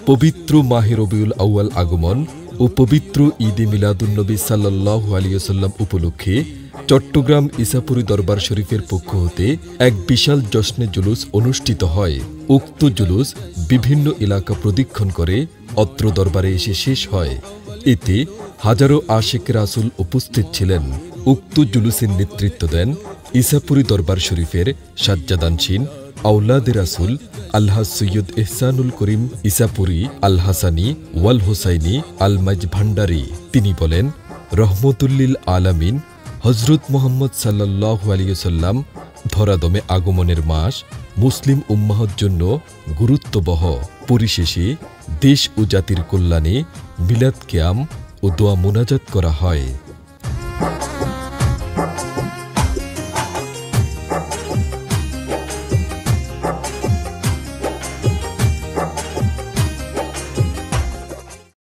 পবিত্র মাহে রবিউল আউয়াল আগমন ও পবিত্র ঈদে মিলাদুন্নবী সাল্লাল্লাহু আলাইহি ওয়াসাল্লাম উপলক্ষে চট্টগ্রাম ঈসাপুরী দরবার শরীফের পক্ষ হতে এক বিশাল জশ্নে জুলুস অনুষ্ঠিত হয়। উক্ত জুলুস বিভিন্ন এলাকা প্রদক্ষিণ করে অত্র দরবারে এসে শেষ হয়। এতে হাজারো আশিক রাসূল উপস্থিত ছিলেন। উক্ত জুলুসের নেতৃত্ব দেন ঈসাপুরী দরবার শরীফের সাজ্জাদানশীন আওলাদে রাসূল আলহাজ সৈয়দ ইহসানুল করিম ঈসাপুরী আল হাসানি ওয়াল হোসাইনি আল মাইজ ভান্ডারী। তিনি বলেন, রহমতুল্লিল আলামিন হযরত মুহাম্মদ সাল্লাল্লাহু আলাইহি ওয়াসাল্লাম ধরাদমে আগমনের মাস মুসলিম উম্মাহর জন্য গুরুত্ববহ। পরিশেষে দেশ ও জাতির কল্যাণে মিলাদ কিয়াম ও দোয়া মোনাজাত করা হয়।